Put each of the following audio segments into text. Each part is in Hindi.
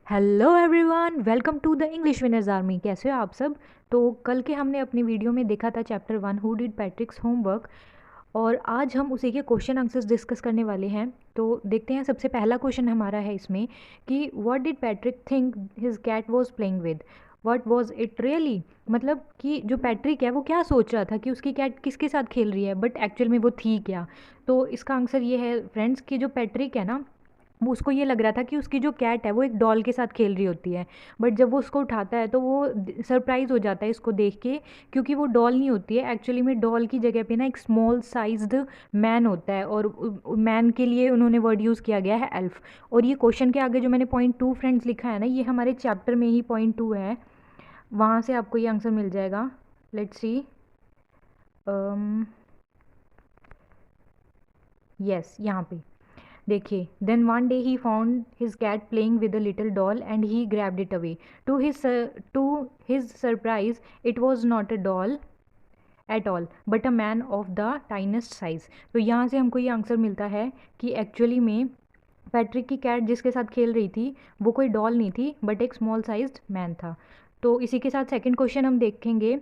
Hello everyone, welcome to the English Winners Army. कैसे हो आप सब। तो कल के हमने अपनी वीडियो में देखा था chapter 1 who did Patrick's homework, और आज हम उसी के क्वेश्चन आंसर्स डिस्कस करने वाले हैं। तो देखते हैं, सबसे पहला क्वेश्चन हमारा है इसमें कि what did Patrick think his cat was playing with, what was it really. मतलब कि जो पैट्रिक है वो क्या सोच रहा था कि उसकी कैट किसके साथ खेल रही है, बट एक्चुअल में वो थी क्या। तो इसका आंसर ये है फ्रेंड्स कि जो पैट्रिक है ना, वो उसको ये लग रहा था कि उसकी जो कैट है वो एक डॉल के साथ खेल रही होती है। बट जब वो उसको उठाता है तो वो सरप्राइज़ हो जाता है इसको देख के, क्योंकि वो डॉल नहीं होती है। एक्चुअली में डॉल की जगह पे ना एक स्मॉल साइज्ड मैन होता है, और मैन के लिए उन्होंने वर्ड यूज़ किया गया है एल्फ। और ये क्वेश्चन के आगे जो मैंने पॉइंट 2 फ्रेंड्स लिखा है ना, ये हमारे चैप्टर में ही पॉइंट 2 है, वहाँ से आपको ये आंसर मिल जाएगा। Let's see. यस, यहाँ पे देखिए, then one day he found his cat playing with a little doll and he grabbed it away. To his surprise it was not a doll at all but a man of the tiniest size. तो यहाँ से हमको ये आंसर मिलता है कि एक्चुअली में पैट्रिक की कैट जिसके साथ खेल रही थी वो कोई डॉल नहीं थी, बट एक स्मॉल साइज्ड मैन था। तो इसी के साथ सेकंड क्वेश्चन हम देखेंगे।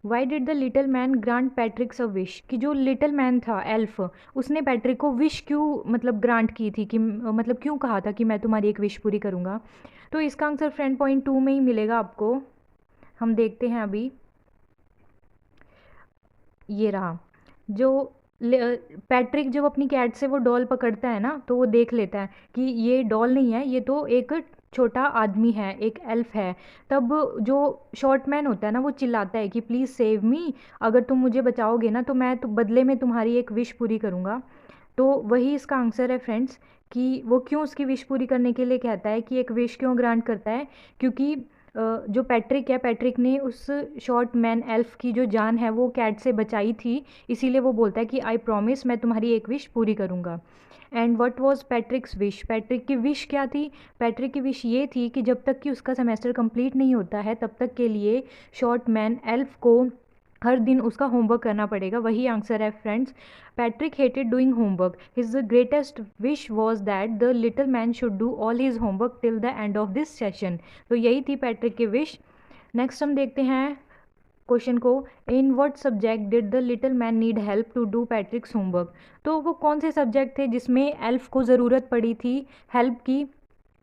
Why did the little man grant पैट्रिक्स a wish, कि जो लिटिल मैन था एल्फ, उसने पैट्रिक को विश क्यों मतलब ग्रांट की थी, कि मतलब क्यों कहा था कि मैं तुम्हारी एक विश पूरी करूँगा। तो इसका आंसर फ्रेंड पॉइंट 2 में ही मिलेगा आपको। हम देखते हैं अभी, ये रहा। जो पैट्रिक जब अपनी कैट से वो डॉल पकड़ता है ना, तो वो देख लेता है कि ये डॉल नहीं है, ये तो एक छोटा आदमी है, एक एल्फ है। तब जो शॉर्ट मैन होता है ना, वो चिल्लाता है कि प्लीज़ सेव मी, अगर तुम मुझे बचाओगे ना तो मैं तो बदले में तुम्हारी एक विश पूरी करूँगा। तो वही इसका आंसर है फ्रेंड्स, कि वो क्यों उसकी विश पूरी करने के लिए कहता है, कि एक विश क्यों ग्रांट करता है, क्योंकि जो पैट्रिक है, पैट्रिक ने उस शॉर्ट मैन एल्फ की जो जान है वो कैट से बचाई थी। इसीलिए वो बोलता है कि आई प्रॉमिस, मैं तुम्हारी एक विश पूरी करूँगा। And what was पैट्रिक्स wish, Patrick की विश क्या थी। पैट्रिक की विश ये थी कि जब तक कि उसका सेमेस्टर कंप्लीट नहीं होता है तब तक के लिए शॉर्ट मैन एल्फ को हर दिन उसका होमवर्क करना पड़ेगा। वही आंसर है friends. Patrick hated doing homework, his greatest wish was that the little man should do all his homework till the end of this session. तो यही थी पैट्रिक की विश। नेक्स्ट हम देखते हैं क्वेश्चन को। In what subject did the little man need help to do Patrick's homework. तो वो कौन से सब्जेक्ट थे जिसमें एल्फ को ज़रूरत पड़ी थी हेल्प की।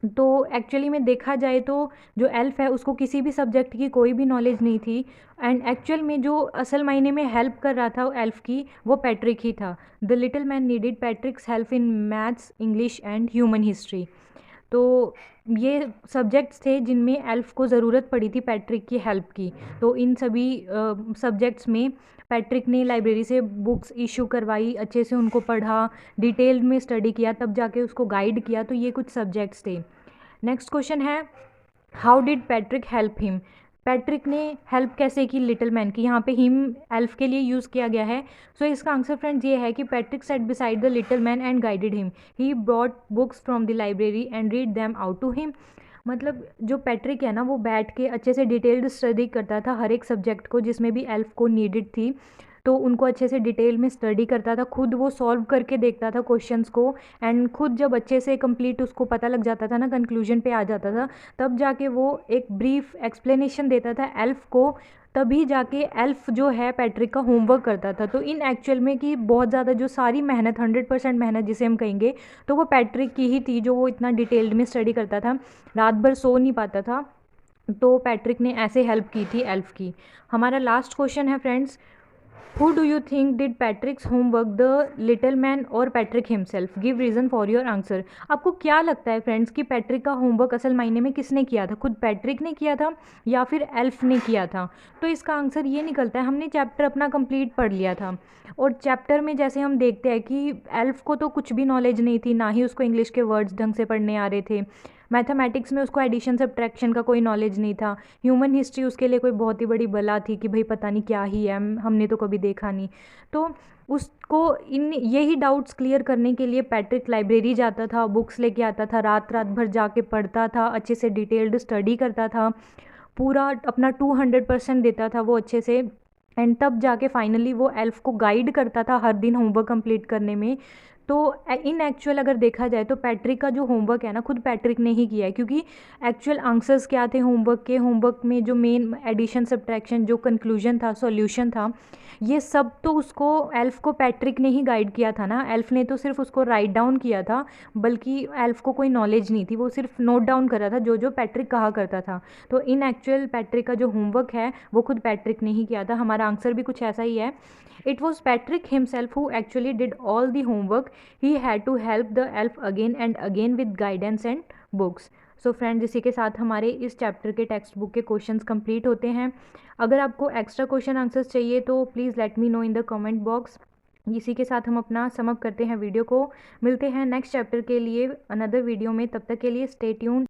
तो एक्चुअली में देखा जाए तो जो एल्फ है उसको किसी भी सब्जेक्ट की कोई भी नॉलेज नहीं थी, एंड एक्चुअल में जो असल मायने में हेल्प कर रहा था एल्फ की वो पैट्रिक ही था। The little man needed पैट्रिक्स help in maths, English and human history. तो ये सब्जेक्ट्स थे जिनमें एल्फ को ज़रूरत पड़ी थी पैट्रिक की हेल्प की। तो इन सभी सब्जेक्ट्स में पैट्रिक ने लाइब्रेरी से बुक्स इशू करवाई, अच्छे से उनको पढ़ा, डिटेल में स्टडी किया, तब जाके उसको गाइड किया। तो ये कुछ सब्जेक्ट्स थे। नेक्स्ट क्वेश्चन है, how did Patrick help him. Patrick ने हेल्प कैसे की लिटिल मैन की। यहाँ पे हिम एल्फ के लिए यूज़ किया गया है। सो इसका आंसर फ्रेंड्स ये है कि Patrick set beside the little man and guided him, he brought books from the library and read them out to him. मतलब जो पैट्रिक है ना, वो बैठ के अच्छे से डिटेल्ड स्टडी करता था हर एक सब्जेक्ट को जिसमें भी एल्फ को नीडेड थी। तो उनको अच्छे से डिटेल में स्टडी करता था, खुद वो सॉल्व करके देखता था क्वेश्चंस को, एंड खुद जब अच्छे से कंप्लीट उसको पता लग जाता था ना, कंक्लूजन पे आ जाता था, तब जाके वो एक ब्रीफ एक्सप्लेनेशन देता था एल्फ को। तभी जाके एल्फ जो है पैट्रिक का होमवर्क करता था। तो इन एक्चुअल में कि बहुत ज़्यादा जो सारी मेहनत 100% मेहनत जिसे हम कहेंगे, तो वो पैट्रिक की ही थी, जो वो इतना डिटेल्ड में स्टडी करता था, रात भर सो नहीं पाता था। तो पैट्रिक ने ऐसे हेल्प की थी एल्फ की। हमारा लास्ट क्वेश्चन है friends, who do you think did Patrick's homework, the little man और Patrick himself, give reason for your answer. आपको क्या लगता है फ्रेंड्स कि पैट्रिक का होमवर्क असल मायने में किसने किया था, खुद पैट्रिक ने किया था या फिर एल्फ ने किया था। तो इसका आंसर ये निकलता है, हमने चैप्टर अपना कंप्लीट पढ़ लिया था, और चैप्टर में जैसे हम देखते हैं कि एल्फ को तो कुछ भी नॉलेज नहीं थी, ना ही उसको इंग्लिश के वर्ड्स ढंग से पढ़ने आ रहे थे, मैथमेटिक्स में उसको एडिशन सब्ट्रैक्शन का कोई नॉलेज नहीं था, ह्यूमन हिस्ट्री उसके लिए कोई बहुत ही बड़ी बला थी कि भाई पता नहीं क्या ही है, हमने तो कभी देखा नहीं। तो उसको इन यही डाउट्स क्लियर करने के लिए पैट्रिक लाइब्रेरी जाता था, बुक्स लेके आता था, रात रात भर जाके पढ़ता था, अच्छे से डिटेल्ड स्टडी करता था, पूरा अपना 200% देता था वो अच्छे से, एंड तब जाके फाइनली वो एल्फ को गाइड करता था हर दिन होमवर्क कंप्लीट करने में। तो इन एक्चुअल अगर देखा जाए तो पैट्रिक का जो होमवर्क है ना, खुद पैट्रिक ने ही किया है, क्योंकि एक्चुअल आंसर्स क्या थे होमवर्क में जो मेन एडिशन सब्ट्रैक्शन जो कंक्लूजन था, सॉल्यूशन था, ये सब तो उसको एल्फ को पैट्रिक ने ही गाइड किया था ना। एल्फ ने तो सिर्फ उसको राइट डाउन किया था, बल्कि एल्फ को कोई नॉलेज नहीं थी, वो सिर्फ नोट डाउन कर रहा था जो जो पैट्रिक कहा करता था। तो इन एक्चुअल पैट्रिक का जो होमवर्क है वो खुद पैट्रिक ने ही किया था। हमारा आंसर भी कुछ ऐसा ही है। It was Patrick himself who actually did all the homework. He had to help the elf again and again with guidance and books. So friends, इसी के साथ हमारे इस चैप्टर के टेक्स्ट बुक के क्वेश्चंस कंप्लीट होते हैं। अगर आपको एक्स्ट्रा क्वेश्चन आंसर्स चाहिए तो please let me know in the comment box. इसी के साथ हम अपना सम अप करते हैं वीडियो को। मिलते हैं नेक्स्ट चैप्टर के लिए अनदर वीडियो में। तब तक के लिए स्टे ट्यून्ड।